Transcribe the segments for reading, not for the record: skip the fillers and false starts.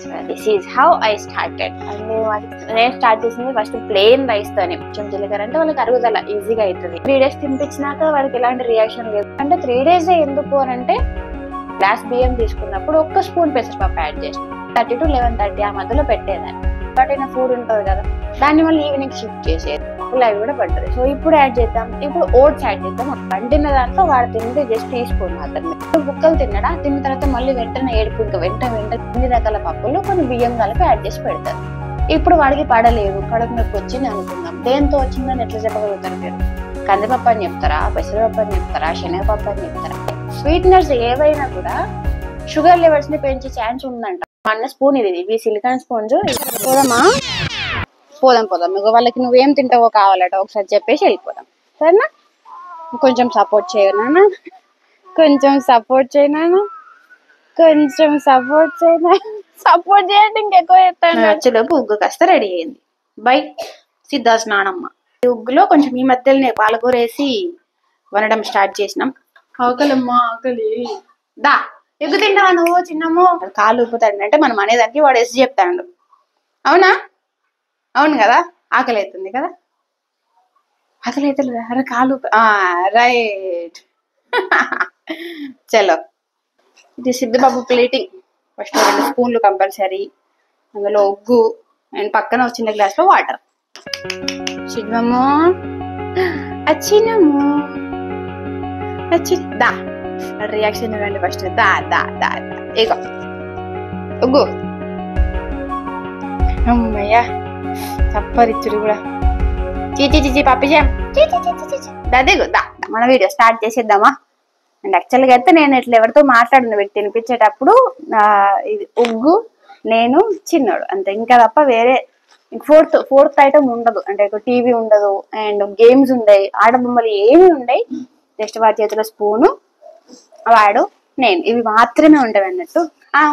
So this is how I started. And నేను start చేసింది first plain rice తోని. కొంచెం జీలకర్ర అంటే వాళ్ళకి అరుగుదల ఈజీగా అవుతుంది. 3 days తినిపించినాక వాళ్ళకి ఎలాంటి రియాక్షన్ లేదు. అంటే 3 days ఎందుకు అని అంటే గ్లాస్ బియ్యం తీసుకున్నప్పుడు 1 స్పూన్ పెసరపప్పు యాడ్ చేసిన 30 to 11:30 ఆ మధ్యలో పెట్టేదాన్ని. బట్ ఫుడ్ ఉంటుంది కదా, దాన్ని మళ్ళీ ఈవినింగ్ షిఫ్ట్ చేసేది. అవి కూడా పడ్డది. సో ఇప్పుడు యాడ్ చేద్దాం. ఇప్పుడు ఓట్స్ యాడ్ చేద్దాం. వండిన దాంట్లో వాడు తిన్నది జస్ట్ టీస్పూన్ మాత్రమే. బుక్కలు తిన్నడా, తిన్న తర్వాత మళ్ళీ వెంటనే ఏడుపు, ఇంకా వెంట అన్ని రకాల పప్పులు కొన్ని బియ్యం కలిపి యాడ్ చేసి పెడతారు. ఇప్పుడు వాడికి పడలేదు, కడుపు నొప్పి వచ్చింది అనుకుందాం. దేంతో వచ్చిందని ఎట్లా చెప్పగలుగుతారు మీరు? కందిపప్పు అని చెప్తారా, పెసరపప్పు అని చెప్తారా, శనగపప్పు అని చెప్తారా? స్వీట్నర్స్ ఏవైనా కూడా షుగర్ లెవెల్స్ ని పెంచే ఛాన్స్ ఉందంట. అన్న స్పూన్ ఇది సిలికాన్ స్పూన్స్. పోదాం ఇక వాళ్ళకి నువ్వేం తింటావో కావాలట ఒకసారి చెప్పేసి వెళ్ళిపోదాం, సరేనా? కొంచెం సపోర్ట్ చేయనా, సపోర్ట్ చేయండి. ఇంకెక్కువ చేస్తాను. వచ్చేలోపు ఉగ్గు కాస్త రెడీ అయింది. బై సిద్ధాస్ నానమ్మ. ఈ ఉగ్గులో కొంచెం ఈ మధ్యలోనే పాలకూర వేసి వండడం స్టార్ట్ చేసినాం. ఆకలమ్మా ఆకలి. దా ఎగ్గు తింటావా నువ్వు చిన్నమ్మో? కాలు ఉప్పుతాడు అంటే మనం అనేదానికి వాడు వేసి చెప్తాడు. అవునా? అవును కదా, ఆకలి అవుతుంది కదా. ఆకలి అవుతుంది. అరే కాలు రైట్. చలో, ఇది సిద్ధబాబు ప్లేటింగ్. ఫస్ట్ 2 స్పూన్లు కంపల్సరీ, అందులో ఉగ్గు అండ్ పక్కన చిన్న గ్లాస్ లో వాటర్. సిద్ధమో వచ్చినము దా రియాక్షన్ ఇవ్వండి ఫస్ట్. దా దా దా ఇగో ఉగ్గు. అమ్మయ్యా చప్పరిచ్చుడు కూడా. చీచి పప్పిజా దాదేగు దా. మన వీడియో స్టార్ట్ చేసేద్దామా? అండ్ యాక్చువల్గా అయితే నేను ఇట్లా ఎవరితో మాట్లాడిన పెట్టి తినిపించేటప్పుడు ఇది ఉగ్గు, నేను, చిన్నోడు అంతే. ఇంకా తప్ప వేరే ఫోర్త్ ఐటమ్ ఉండదు. అంటే టీవీ ఉండదు అండ్ గేమ్స్ ఉండయి, ఆడబొమ్మలు ఏమి ఉండయి. జస్ట్ వాడి చేతిలో స్పూను, వాడు, నేను, ఇవి మాత్రమే ఉండవు అన్నట్టు.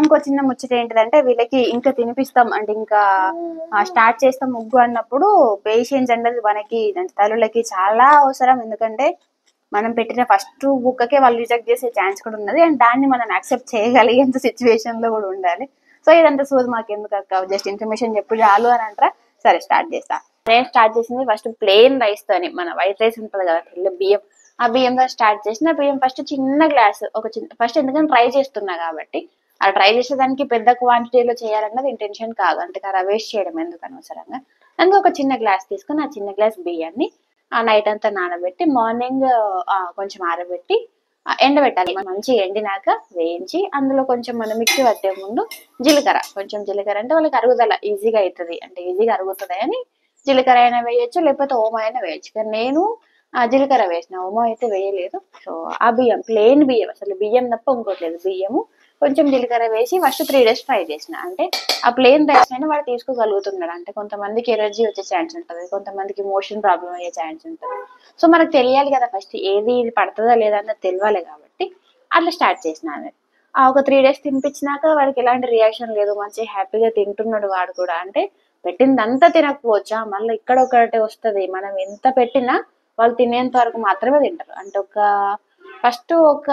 ఇంకో చిన్న ముచ్చట ఏంటిదంటే వీళ్ళకి ఇంకా తినిపిస్తాం అంటే ఇంకా స్టార్ట్ చేస్తాం ముగ్గు అన్నప్పుడు పేషెన్స్ అనేది మనకి తల్లులకి చాలా అవసరం. ఎందుకంటే మనం పెట్టిన ఫస్ట్ బుక్కకే వాళ్ళు రిజెక్ట్ చేసే ఛాన్స్ కూడా ఉన్నది. అండ్ దాన్ని మనం యాక్సెప్ట్ చేయగలిగేంత సిచ్యువేషన్ లో కూడా ఉండాలి. సో ఇదంతా సోది మాకు ఎందుకు అక్క, జస్ట్ ఇన్ఫర్మేషన్ చెప్పు చాలు అని అంటారా? సరే స్టార్ట్ చేస్తా. నేను స్టార్ట్ చేసింది ఫస్ట్ ప్లెయిన్ రైస్ తోని. మన వైట్ రైస్ ఉంటుంది కదా, తెల్ల బియ్యం, ఆ బియ్యంతో స్టార్ట్ చేసిన. బియ్యం ఫస్ట్ చిన్న గ్లాస్ ఫస్ట్ ఎందుకంటే ట్రై చేస్తున్నా కాబట్టి, ఆ ట్రై చేసేదానికి పెద్ద క్వాంటిటీలో చేయాలన్నది ఇంటెన్షన్ కాదు. అంటే వేస్ట్ చేయడం ఎందుకు అనవసరంగా. అందులో ఒక చిన్న గ్లాస్ తీసుకుని ఆ చిన్న గ్లాస్ బియ్యాన్ని నైట్ అంతా నానబెట్టి మార్నింగ్ కొంచెం ఆరబెట్టి ఎండబెట్టాలి. మంచిగా ఎండినాక వేయించి అందులో కొంచెం మనం మిక్సీ పట్టే ముందు కొంచెం జీలకర్ర అంటే వాళ్ళకి అరుగుదల ఈజీగా అవుతుంది, అంటే ఈజీగా అరుగుతుంది అని జీలకర్ర అయినా వేయచ్చు, లేకపోతే ఓమా అయినా వేయచ్చు. కానీ నేను జీలకర్ర వేసిన, ఓమా అయితే వేయలేదు. సో ఆ బియ్యం ప్లెయిన్ బియ్యం, అసలు బియ్యం తప్ప ఇంకోట్లేదు, బియ్యము కొంచెం జీలకర్ర వేసి ఫస్ట్ 3 days ట్రై చేసిన. అంటే ఆ ప్లెయిన్ రైస్ అయినా వాడు తీసుకోగలుగుతున్నాడు. అంటే కొంతమందికి ఎనర్జీ వచ్చే ఛాన్స్ ఉంటుంది, కొంతమందికి మోషన్ ప్రాబ్లం అయ్యే ఛాన్స్ ఉంటుంది. సో మనకు తెలియాలి కదా ఫస్ట్ ఏది ఇది పడుతుందా లేదా అన్నది తెలియాలి కాబట్టి అట్లా స్టార్ట్ చేసిన. ఒక 3 days తినిపించినాక వాడికి ఎలాంటి రియాక్షన్ లేదు, మంచిగా హ్యాపీగా తింటున్నాడు వాడు కూడా. అంటే పెట్టిందంతా తినకపోవచ్చా, మళ్ళీ ఇక్కడ ఒకటే వస్తుంది. మనం ఎంత పెట్టినా వాళ్ళు తినేంత వరకు మాత్రమే తింటారు. అంటే ఫస్ట్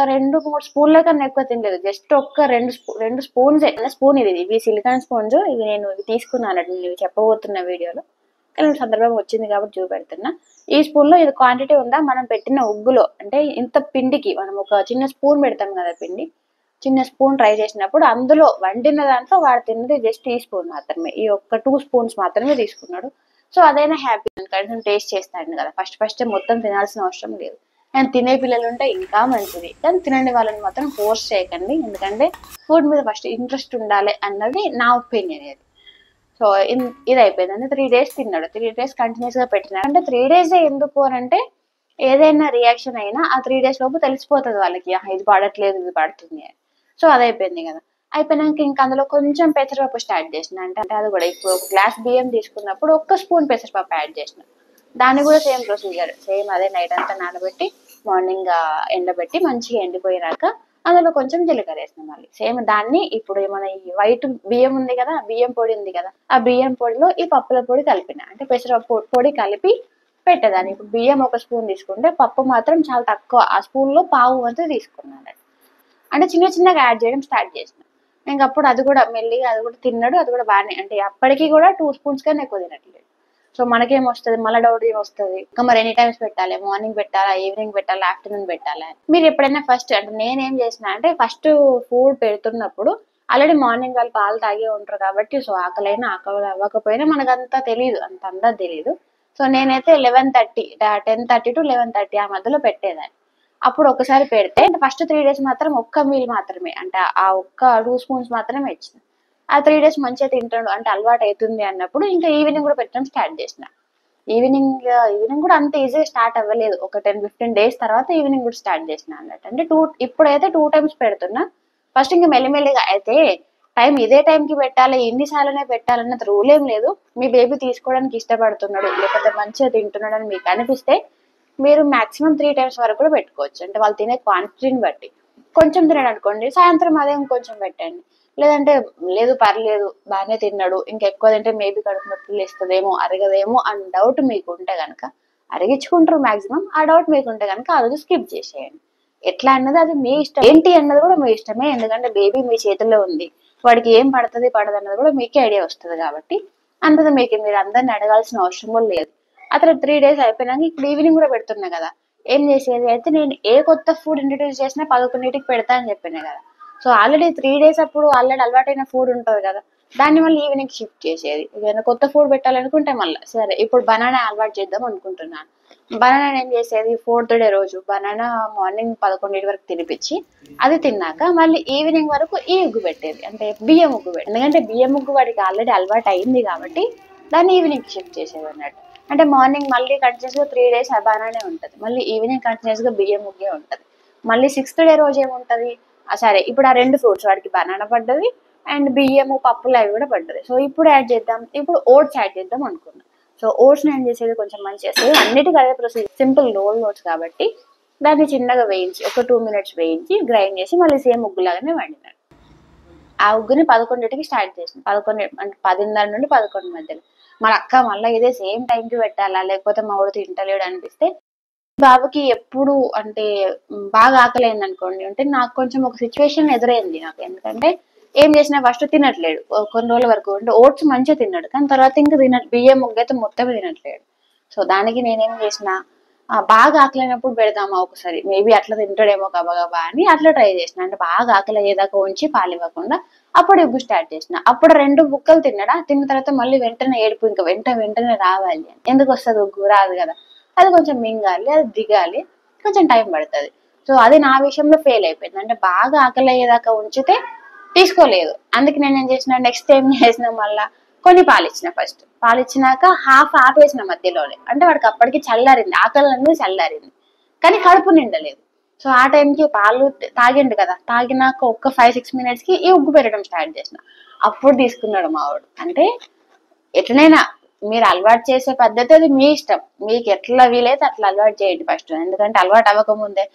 2-3 స్పూన్ల కన్నా ఎక్కువ తినలేదు. Just 2 spoons. స్పూన్ ఇవి సిలికాన్ స్పూన్స్. నేను తీసుకున్నాను నేను చెప్పబోతున్న వీడియోలో, కానీ సందర్భం వచ్చింది కాబట్టి చూపెడుతున్నా. ఈ స్పూన్ లో ఇది క్వాంటిటీ ఉందా, మనం పెట్టిన ఉగ్గులో అంటే ఇంత పిండికి మనం ఒక చిన్న స్పూన్ పెడతాం కదా పిండి, చిన్న స్పూన్ ట్రై చేసినప్పుడు అందులో వండిన దాంట్లో వాడు తిన్నది జస్ట్ ఈ స్పూన్ మాత్రమే. ఈ 2 స్పూన్స్ మాత్రమే తీసుకున్నాడు. సో అదైనా హ్యాపీ, కనీసం టేస్ట్ చేస్తాడు కదా. ఫస్ట్ మొత్తం తినాల్సిన అవసరం లేదు. అండ్ తినే పిల్లలు ఉంటే ఇంకా మంచిది, కానీ తినండి వాళ్ళని మాత్రం ఫోర్స్ చేయకండి. ఎందుకంటే ఫుడ్ మీద ఫస్ట్ ఇంట్రెస్ట్ ఉండాలి అన్నది నా ఒపీనియన్. ఇది సో ఇది అయిపోయింది. 3 days తిన్నాడు. 3 days కంటిన్యూస్ గా పెట్టినాడు. అంటే 3 days ఎందుకు అని అంటే ఏదైనా రియాక్షన్ అయినా ఆ 3 days లోపు తెలిసిపోతుంది వాళ్ళకి, ఇది పడట్లేదు ఇది పడుతుంది అని. సో అది అయిపోయింది కదా. అయిపోయినాక ఇంకా అందులో కొంచెం పెసరపప్పు స్టార్ట్ చేసిన. అంటే అది కూడా ఇప్పుడు 1 గ్లాస్ బియ్యం తీసుకున్నప్పుడు 1 స్పూన్ పెసరపప్పు యాడ్ చేసిన. దాన్ని కూడా సేమ్ ప్రొసీజర్, సేమ్ అదే. నైట్ అంతా నానబెట్టి మార్నింగ్ ఎండబెట్టి మంచిగా ఎండిపోయినాక అందులో కొంచెం జీలకర్ర వేసిన. మళ్ళీ సేమ్ దాన్ని ఇప్పుడు మన ఈ వైట్ బియ్యం ఉంది కదా, బియ్యం పొడి ఉంది కదా, ఆ బియ్యం పొడిలో ఈ పప్పుల పొడి కలిపిన. అంటే పెసరపప్పు పొడి కలిపి పెట్టేదాన్ని. ఇప్పుడు బియ్యం 1 స్పూన్ తీసుకుంటే పప్పు మాత్రం చాలా తక్కువ, ఆ స్పూన్ లో పావు వంతు తీసుకున్నాను. అంటే చిన్నగా యాడ్ చేయడం స్టార్ట్ చేసిన. ఇంకప్పుడు అది కూడా మెల్లిగా అది కూడా తిన్నాడు. అది కూడా బాగానే అంటే అప్పటికి కూడా 2 స్పూన్స్ కన్నా ఎక్కువ తినట్లేదు. సో మనకేమొస్తది మళ్ళీ డౌట్ ఏమొస్తది, ఇంకా మరి ఎన్ని టైమ్స్ పెట్టాలి, మార్నింగ్ పెట్టాలా, ఈవినింగ్ పెట్టాలా, ఆఫ్టర్నూన్ పెట్టాలా. మీరు ఎప్పుడైనా ఫస్ట్ అంటే నేనేం చేసిన అంటే ఫస్ట్ ఫుడ్ పెడుతున్నప్పుడు ఆల్రెడీ మార్నింగ్ వాళ్ళు పాలు తాగే ఉంటారు కాబట్టి సో ఆకలైనా ఆకలి అవ్వకపోయినా మనకంతా తెలియదు, అంత అందా తెలియదు. సో నేనైతే 11:30 10:30 to 11:30 ఆ మధ్యలో పెట్టేదాన్ని. అప్పుడు ఒకసారి పెడితే ఫస్ట్ 3 డేస్ మాత్రం ఒక్క మీల్ మాత్రమే అంటే ఆ ఒక్క 2 స్పూన్స్ మాత్రమే ఇచ్చిన. ఆ 3 డేస్ మంచిగా తింటాడు అంటే అలవాటు అవుతుంది అన్నప్పుడు ఇంకా ఈవినింగ్ కూడా పెట్టడం స్టార్ట్ చేసిన. ఈవినింగ్ కూడా అంత ఈజీగా స్టార్ట్ అవ్వలేదు. ఒక 10-15 డేస్ తర్వాత ఈవినింగ్ కూడా స్టార్ట్ చేసిన అన్నట్టు. అంటే ఇప్పుడైతే 2 టైమ్స్ పెడుతున్నా. ఫస్ట్ ఇంకా మెల్లిమెల్లిగా అయితే టైం ఇదే టైంకి పెట్టాలి, ఎన్నిసార్లనే పెట్టాలన్నది రూల్ ఏం లేదు. మీ బేబీ తీసుకోవడానికి ఇష్టపడుతున్నాడు లేకపోతే మంచిగా తింటున్నాడు అని మీకు అనిపిస్తే మీరు మాక్సిమం 3 టైమ్స్ వరకు కూడా పెట్టుకోవచ్చు. అంటే వాళ్ళు తినే క్వాంటిటీని బట్టి. కొంచెం తినడు అనుకోండి సాయంత్రం అదే ఇంకొంచెం పెట్టండి. లేదంటే లేదు పర్లేదు బాగానే తిన్నాడు ఇంకెక్కువ తింటే మేబీ కడుపు నొప్పి లేస్తుందేమో అరగదేమో అని డౌట్ మీకు ఉంటే కనుక అరిగించుకుంటారు మాక్సిమం. ఆ డౌట్ మీకు ఉంటే కనుక ఆ రోజు స్కిప్ చేసేయండి. ఎట్లా అన్నది అది మీ ఇష్టం, ఏంటి అన్నది కూడా మీ ఇష్టమే. ఎందుకంటే బేబీ మీ చేతుల్లో ఉంది, వాడికి ఏం పడుతుంది పడదు అన్నది కూడా మీకే ఐడియా వస్తుంది కాబట్టి అంతది మీకు మీరు అందరిని అడగాల్సిన అవసరం కూడా లేదు. అతను 3 డేస్ అయిపోయినాక ఇప్పుడు ఈవినింగ్ కూడా పెడుతున్నా కదా, ఏం చేసేది అయితే నేను ఏ కొత్త ఫుడ్ ఇంట్రడ్యూస్ చేసినా 11కి పెడతా అని చెప్పినా కదా. సో ఆల్రెడీ 3 డేస్ అప్పుడు ఆల్రెడీ అలవాటైన ఫుడ్ ఉంటుంది కదా, దాన్ని మళ్ళీ ఈవినింగ్ షిఫ్ట్ చేసేది. ఏదైనా కొత్త ఫుడ్ పెట్టాలనుకుంటే మళ్ళీ సరే ఇప్పుడు బనానా అలవాటు చేద్దాం అనుకుంటున్నాను. బనానా ఏం చేసేది 4th డే రోజు బనానా మార్నింగ్ 11 వరకు తినిపించి అది తిన్నాక మళ్ళీ ఈవినింగ్ వరకు ఈ ఉగ్గు పెట్టేది, అంటే బియ్యం ఉగ్గు పెట్టేది. ఎందుకంటే బియ్యం ఉగ్గు వాడికి ఆల్రెడీ అలవాటు అయింది కాబట్టి దాన్ని ఈవినింగ్ షిఫ్ట్ చేసేది అన్నట్టు. అంటే మార్నింగ్ మళ్ళీ కంటిన్యూస్ గా 3 డేస్ బనానే ఉంటది, మళ్ళీ ఈవినింగ్ కంటిన్యూస్ గా బియ్యం ముగ్గే ఉంటది. మళ్ళీ 6th డే రోజు ఏముంటది సరే ఇప్పుడు ఆ 2 ఫ్రూట్స్ వాడికి బనానా పడ్డది అండ్ బియ్యము పప్పులు అవి కూడా పడ్డది. సో ఇప్పుడు యాడ్ చేద్దాం, ఇప్పుడు ఓట్స్ యాడ్ చేద్దాం అనుకున్నాం. సో ఓట్స్ ఏం చేసేది కొంచెం మంచి చేసేది, అన్నిటికీ అదే ప్రొసీజర్, సింపుల్ రోల్ ఓట్స్ కాబట్టి దాన్ని చిన్నగా వేయించి ఒక 2 minutes వేయించి గ్రైండ్ చేసి మళ్ళీ సేమ్ ఉగ్గులాగానే వండినాడు. ఆ ఉగ్గుని 11కి స్టార్ట్ చేసింది, 11 అంటే 10:30 నుండి 11 మధ్యలో. మన అక్క మళ్ళీ ఇదే సేమ్ టైంకి పెట్టాలా లేకపోతే మా వాడు తింటలేడు అనిపిస్తే బాబుకి ఎప్పుడు అంటే బాగా ఆకలైంది అనుకోండి అంటే నాకు కొంచెం ఒక సిచ్యువేషన్ ఎదురైంది నాకు. ఎందుకంటే ఏం చేసినా ఫస్ట్ తినట్లేడు కొన్ని రోజుల వరకు, అంటే ఓట్స్ మంచిగా తిన్నాడు కానీ తర్వాత ఇంకా బియ్యం ముగ్గైతే మొత్తం తినట్లేడు. సో దానికి నేనేం చేసిన బాగా ఆకలైనప్పుడు పెడదామా ఒకసారి మేబీ అట్లా తింటాడేమో గబగబా అని అట్లా ట్రై చేసిన. అంటే బాగా ఆకలి అయ్యేదాకా ఉంచి పాలు ఇవ్వకుండా అప్పుడు ఉగ్గు స్టార్ట్ చేసిన. అప్పుడు 2 బుక్కలు తిన్నాడా, తిన్న తర్వాత మళ్ళీ వెంటనే ఏడుపు, ఇంకా వెంటనే రావాలి. ఎందుకు వస్తుంది ఉగ్గు రాదు కదా, అది కొంచెం మింగాలి, అది దిగాలి, కొంచెం టైం పడుతుంది. సో అది నా విషయంలో ఫెయిల్ అయిపోయింది. అంటే బాగా ఆకలి అయ్యేదాకా ఉంచితే తీసుకోలేదు. అందుకే నేను ఏం చేసిన నెక్స్ట్ ఏం చేసిన మళ్ళా కొన్ని పాలిచ్చిన. ఫస్ట్ పాలిచ్చినాక హాఫ్ ఆపేసిన మధ్యలోనే, అంటే వాడికి అప్పటికి చల్లారింది, ఆకలి అనేది చల్లారింది కానీ కడుపు నిండలేదు. సో ఆ టైంకి పాలు తాగిండు కదా, తాగినాక ఒక్క 5-6 minutes కి ఈ ఉగ్గు పెట్టడం స్టార్ట్ చేసిన. అప్పుడు తీసుకున్నాడు మావాడు. అంటే ఎట్లనైనా మీరు అలవాటు చేసే పద్ధతి అది మీ ఇష్టం, మీకు ఎట్లా వీలైతే అట్లా అలవాటు చేయండి ఫస్ట్. ఎందుకంటే అలవాటు అవ్వకముందే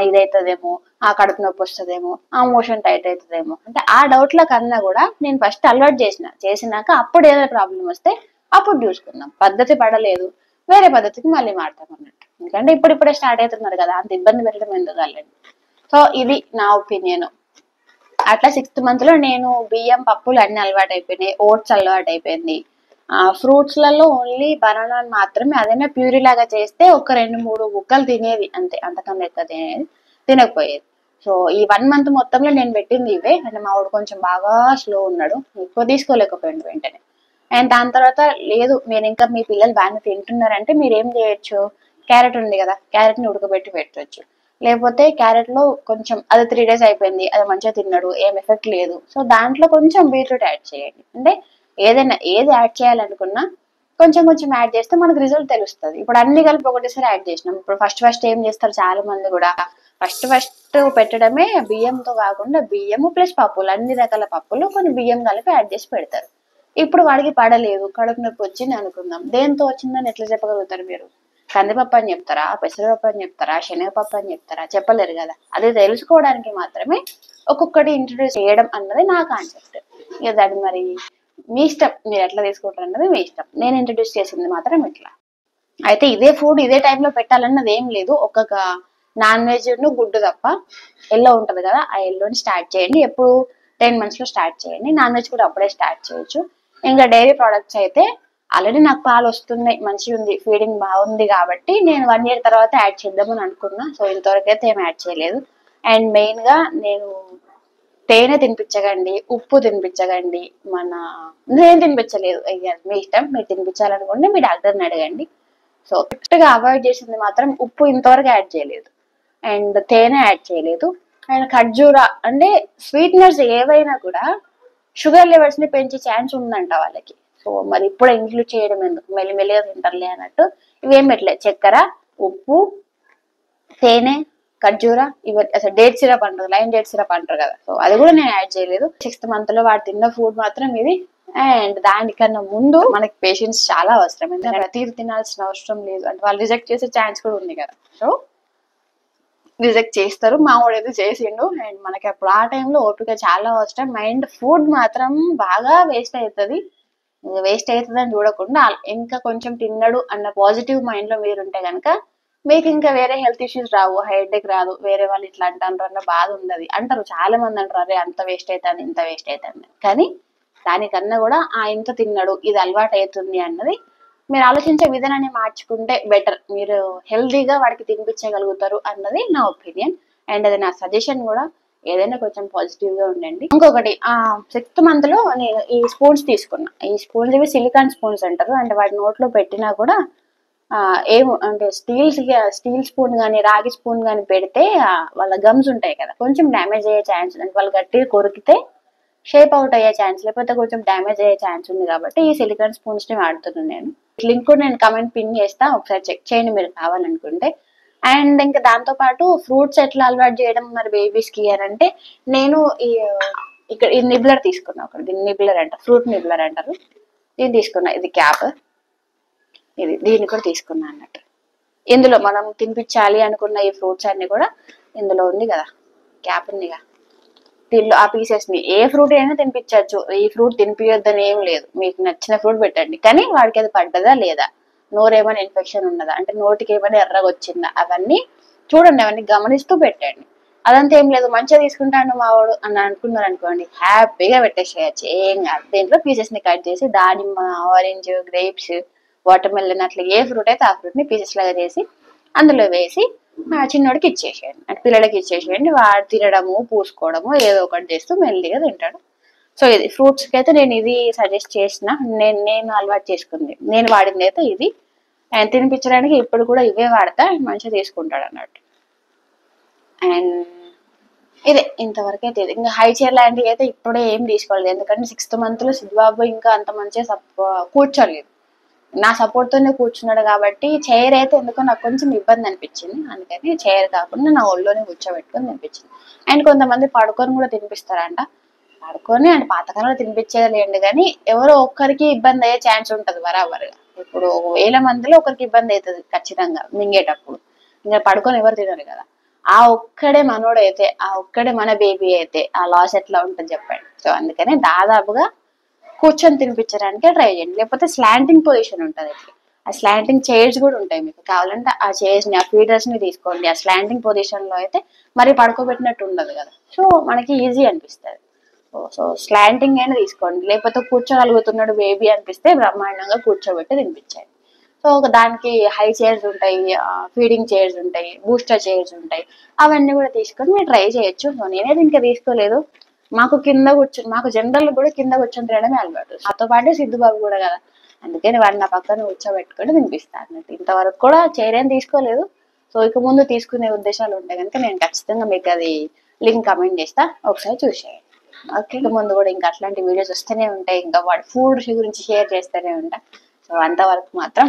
ఇదైతుందేమో, కడుపు నొప్పి వస్తుందేమో, మోషన్ టైట్ అవుతుందేమో అంటే ఆ డౌట్ల కన్నా కూడా నేను ఫస్ట్ అలవాటు చేసినాక అప్పుడు ఏదైనా ప్రాబ్లం వస్తే అప్పుడు చూసుకుందాం. పద్ధతి పడలేదు వేరే పద్ధతికి మళ్ళీ మారుతాం అన్నట్టు. ఎందుకంటే ఇప్పుడిప్పుడే స్టార్ట్ అవుతున్నారు కదా, అంత ఇబ్బంది పెట్టడం ఎందుకు వాళ్ళని. సో ఇది నా ఒపీనియన్. అట్లా 6th month లో నేను బియ్యం పప్పులు అన్ని అలవాటు అయిపోయినాయి, ఓట్స్ అలవాటు అయిపోయింది. ఫ్రూట్స్ లలో ఓన్లీ బనానా మాత్రమే, అదైనా ప్యూరీ లాగా చేస్తే ఒక 2-3 బుక్కలు తినేది అంతే, అంతకన్నా ఎక్కువ తినకపోయేది. సో ఈ 1 month మొత్తంలో నేను పెట్టింది ఇవే. అంటే మా వాడు కొంచెం బాగా స్లో ఉన్నాడు, ఎక్కువ తీసుకోలేకపోయింది వెంటనే. అండ్ దాని తర్వాత లేదు మీరు ఇంకా మీ పిల్లలు బాగానే తింటున్నారంటే మీరు ఏం చేయొచ్చు, క్యారెట్ ఉంది కదా, క్యారెట్ ని ఉడకబెట్టి పెట్టచ్చు. లేకపోతే క్యారెట్ లో కొంచెం అది 3 days అయిపోయింది, అది మంచిగా తిన్నాడు, ఏం ఎఫెక్ట్ లేదు, సో దాంట్లో కొంచెం బీట్రూట్ యాడ్ చేయండి. అంటే ఏదైనా ఏది యాడ్ చేయాలనుకున్నా కొంచెం కొంచెం యాడ్ చేస్తే మనకు రిజల్ట్ తెలుస్తుంది. ఇప్పుడు అన్ని కలిపి ఒకటేసారి యాడ్ చేసినాం. ఇప్పుడు ఫస్ట్ ఏం చేస్తారు చాలా మంది కూడా, ఫస్ట్ పెట్టడమే బియ్యంతో కాకుండా బియ్యము ప్లస్ పప్పులు, అన్ని రకాల పప్పులు కొన్ని బియ్యం కలిపి యాడ్ చేసి పెడతారు. ఇప్పుడు వాడికి పడలేదు, కడుపు నొప్పి వచ్చింది అనుకుందాం, దేంతో వచ్చిందని ఎట్లా చెప్పగలుగుతారు మీరు? కందిపప్పు అని చెప్తారా, పెసరపప్పు అని చెప్తారా, శనగపప్పు అని చెప్తారా? చెప్పలేరు కదా. అది తెలుసుకోవడానికి మాత్రమే ఒక్కొక్కటి ఇంట్రడ్యూస్ చేయడం అన్నది నా కాన్సెప్ట్. ఇక దాన్ని మరి మీ ఇష్టం, మీరు ఎట్లా తీసుకుంటారు అన్నది మీ ఇష్టం. నేను ఇంట్రడ్యూస్ చేసింది మాత్రం ఇట్లా. అయితే ఇదే ఫుడ్ ఇదే టైంలో పెట్టాలన్నది ఏం లేదు. ఒక్కొక్క నాన్ వెజ్ గుడ్డు తప్ప ఎల్లో ఉంటది కదా, ఆ ఎల్లోని స్టార్ట్ చేయండి. ఎప్పుడు 10 months లో స్టార్ట్ చేయండి. నాన్ వెజ్ కూడా అప్పుడే స్టార్ట్ చేయొచ్చు. ఇంకా డైరీ ప్రోడక్ట్స్ అయితే ఆల్రెడీ నాకు పాలు వస్తున్నాయి, మంచిగా ఉంది, ఫీడింగ్ బాగుంది కాబట్టి నేను 1 year తర్వాత యాడ్ చేద్దామని అనుకున్నా. సో ఇంతవరకు అయితే ఏం యాడ్ చేయలేదు. అండ్ మెయిన్ గా నేను తేనె తినిపించకండి, ఉప్పు తినిపించకండి, నేను తినిపించలేదు. మీ ఇష్టం, మీరు తినిపించాలనుకుంటే మీ డాక్టర్ని అడగండి. సో కరెక్ట్ గా అవాయిడ్ చేసింది మాత్రం ఉప్పు ఇంతవరకు యాడ్ చేయలేదు, అండ్ తేనె యాడ్ చేయలేదు, అండ్ ఖర్జూరా. అంటే స్వీట్నర్స్ ఏవైనా కూడా షుగర్ లెవెల్స్ ని పెంచే ఛాన్స్ ఉందంట వాళ్ళకి. సో మరి ఇప్పుడు ఇంక్లూడ్ చేయడం ఎందుకు, మెల్లిమెల్లిగా తింటారులే అన్నట్టు ఇవేం పెట్టలేదు. చక్కెర, ఉప్పు, తేనె, ఖర్జూరా, ఇవన్నీ. అసలు డేట్ సిరప్ అంటారు, లైన్ డేట్ సిరప్ అంటారు కదా, సో అది కూడా నేను యాడ్ చేయలేదు. 6th month లో వాడు తిన్న ఫుడ్ మాత్రం ఇది. అండ్ దానికన్నా ముందు మనకి పేషెన్స్ చాలా అవసరం, ఎందుకంటే ప్రతిదీ తినాల్సిన అవసరం లేదు. అంటే వాళ్ళు రిజెక్ట్ చేసే ఛాన్స్ కూడా ఉంది కదా, సో రిజెక్ట్ చేస్తారు. మా వాడు అయితే చేసిండు. అండ్ మనకి అప్పుడు ఆ టైంలో ఓపిక చాలా అవసరం. మైండ్ ఫుడ్ మాత్రం బాగా వేస్ట్ అవుతుంది. వేస్ట్ అవుతుందని చూడకుండా ఇంకా కొంచెం తిన్నాడు అన్న పాజిటివ్ మైండ్ లో మీరు ఉంటే కనుక మీకు ఇంకా వేరే హెల్త్ ఇష్యూస్ రావు, హెడేక్ రాదు, వేరే వాళ్ళు ఇట్లా అంటారు అన్న బాధ ఉండదు. అంటారు చాలా మంది అంటారు, అరే అంత వేస్ట్ అవుతుంది, ఇంత వేస్ట్ అవుతుంది. కానీ దానికన్నా కూడా ఇంత తిన్నాడు, ఇది అలవాటు అవుతుంది అన్నది మీరు ఆలోచించే విధానాన్ని మార్చుకుంటే బెటర్. మీరు హెల్తీగా వాడికి తినిపించగలుగుతారు అన్నది నా ఒపీనియన్. అండ్ అది నా సజెషన్ కూడా. ఏదైనా కొంచెం పాజిటివ్ గా ఉండండి. ఇంకొకటి 6th month లో నేను ఈ స్పూన్స్ తీసుకున్నా. ఈ స్పూన్స్ ఇవి సిలికాన్ స్పూన్స్ అంటారు. అంటే వాడి నోట్లో పెట్టినా కూడా అంటే స్టీల్ స్పూన్ కానీ రాగి స్పూన్ కానీ పెడితే వాళ్ళ గమ్స్ ఉంటాయి కదా, కొంచెం డ్యామేజ్ అయ్యే ఛాన్స్ ఉంది. వాళ్ళు గట్టిగా కొరికితే షేప్ అవుట్ అయ్యే ఛాన్స్, లేకపోతే కొంచెం డ్యామేజ్ అయ్యే ఛాన్స్ ఉంది. కాబట్టి ఈ సిలికాన్ స్పూన్స్ ని వాడుతున్నాను నేను. లింక్ కూడా నేను కమెంట్ పిన్ చేస్తా, ఒకసారి చెక్ చేయండి మీరు కావాలనుకుంటే. అండ్ ఇంకా దాంతో పాటు ఫ్రూట్స్ ఎట్లా అలవాటు చేయడం మరి బేబీస్ కి అని అంటే, నేను ఇక్కడ ఈ నిబ్లర్ తీసుకున్నా. ఒకటి దీన్ని నిబ్లర్ అంటారు, ఫ్రూట్ నిబ్లర్ అంటారు. దీన్ని తీసుకున్నా, ఇది క్యాప్, దీన్ని కూడా తీసుకున్నా అన్నట్టు. ఇందులో మనం తినిపించాలి అనుకున్న ఈ ఫ్రూట్స్ అన్ని కూడా ఇందులో ఉంది కదా, క్యాప్ ఉందిగా, దీనిలో ఆ పీసెస్ ని ఏ ఫ్రూట్ అయినా తినిపించవచ్చు. ఈ ఫ్రూట్ తినిపించొద్దని ఏం లేదు, మీకు నచ్చిన ఫ్రూట్ పెట్టండి. కానీ వాడికి అది పడ్డదా లేదా, నోరేమైనా ఇన్ఫెక్షన్ ఉన్నదా, అంటే నోటికి ఏమైనా ఎర్రగా వచ్చిందా, అవన్నీ చూడండి, అవన్నీ గమనిస్తూ పెట్టండి. అదంతా ఏం లేదు, మంచిగా తీసుకుంటాను మావాడు అని అనుకున్నారు అనుకోండి, హ్యాపీగా పెట్టేసేయచ్చు, ఏం కాదు. దీంట్లో పీసెస్ ని కట్ చేసి దానిమ్మ, ఆరెంజ్, గ్రేప్స్, వాటర్ మెలన్ అట్లా ఏ ఫ్రూట్ అయితే ఆ ఫ్రూట్ ని పీసెస్ లాగా చేసి అందులో వేసి చిన్నోడికి ఇచ్చేసేయండి. అంటే పిల్లలకి ఇచ్చేసేయండి. వాడు తినడము, పూసుకోవడము ఏదో ఒకటి చేస్తూ మెల్లిగా తింటాడు. సో ఇది ఫ్రూట్స్ కి అయితే నేను ఇది సజెస్ట్ చేసిన, నేను అలవాటు చేసుకుంది, నేను వాడింది అయితే ఇది. అండ్ తినిపించడానికి ఇప్పుడు కూడా ఇవే వాడతా, మంచిగా తీసుకుంటాడు అన్నట్టు. అండ్ ఇదే ఇంతవరకు అయితే. ఇంకా హై చైర్ లాంటివి అయితే ఇప్పుడే ఏం తీసుకోలేదు, ఎందుకంటే 6th month లో సిద్ధిబాబు ఇంకా అంత మంచిగా కూర్చోలేదు. నా సపోర్ట్ తోనే కూర్చున్నాడు కాబట్టి చైర్ అయితే ఎందుకో నాకు కొంచెం ఇబ్బంది అనిపించింది. అందుకని చైర్ కాకుండా నా ఒళ్ళోనే కూర్చోబెట్టుకొని తినిపించింది. అండ్ కొంతమంది పడుకొని కూడా తినిపిస్తారంట. పడుకొని అంటే పాతకాలంలో తినిపించేది లేండి, కానీ ఎవరో ఒక్కరికి ఇబ్బంది అయ్యే ఛాన్స్ ఉంటుంది బరాబర్గా. ఇప్పుడు 1000 మందిలో ఒకరికి ఇబ్బంది అవుతుంది ఖచ్చితంగా మింగేటప్పుడు. ఇంకా పడుకొని ఎవరు తినరు కదా. ఆ ఒక్కడే మనోడైతే, ఆ ఒక్కడే మన బేబీ అయితే ఆ లాస్ ఎట్లా ఉంటుంది చెప్పండి. సో అందుకని దాదాపుగా కూర్చొని తినిపించడానికి ట్రై చేయండి. లేకపోతే స్లాంటింగ్ పొజిషన్ ఉంటుంది. ఆ స్లాంటింగ్ చైర్స్ కూడా ఉంటాయి, మీకు కావాలంటే ఆ చైర్స్ ని, ఆ ఫీడర్స్ ని తీసుకోండి. ఆ స్లాంటింగ్ పొజిషన్ లో అయితే మరి పడుకోబెట్టినట్టు ఉండదు కదా, సో మనకి ఈజీ అనిపిస్తుంది. సో స్లాంటింగ్ అయినా తీసుకోండి. లేకపోతే కూర్చోగలుగుతున్నాడు బేబీ అనిపిస్తే బ్రహ్మాండంగా కూర్చోబెట్టి తినిపించండి. సో దానికి హై చైర్స్ ఉంటాయి, ఫీడింగ్ చైర్స్ ఉంటాయి, బూస్టర్ చైర్స్ ఉంటాయి. అవన్నీ కూడా తీసుకొని మీరు ట్రై చేయొచ్చు. సో నేనైతే ఇంకా తీసుకోలేదు. మాకు జనరల్ కూడా కింద కూర్చొని తినడమే అలవాటు. నాతో పాటు సిద్ధుబాబు కూడా కదా, అందుకని వాడిని నా పక్కన కూర్చోబెట్టుకొని తినిపిస్తాను అన్నట్టు. ఇంతవరకు కూడా చైర్ ఏం తీసుకోలేదు. సో ఇక ముందు తీసుకునే ఉద్దేశాలు ఉంటాయి కనుక నేను ఖచ్చితంగా మీకు అది లింక్ కమెంట్ చేస్తా, ఒకసారి చూసేయండి. ఓకే, ఇక ముందు కూడా ఇంకా అట్లాంటి వీడియోస్ వస్తూనే ఉంటాయి. ఇంకా వాడి ఫుడ్ గురించి షేర్ చేస్తూనే ఉంటా. సో అంతవరకు మాత్రం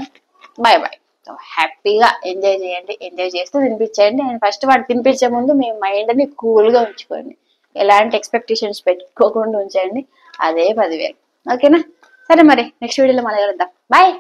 బాయ్ బాయ్. సో హ్యాపీగా ఎంజాయ్ చేయండి, ఎంజాయ్ చేస్తూ తినిపించండి. అండ్ ఫస్ట్ వాడు తినిపించే ముందు మీ మైండ్ని కూల్గా ఉంచుకోండి, ఎలాంటి ఎక్స్పెక్టేషన్స్ పెట్టుకోకుండా ఉంచండి. అదే 10,000. ఓకేనా? సరే మరి నెక్స్ట్ వీడియోలో మళ్ళీ కలుద్దాం. బాయ్.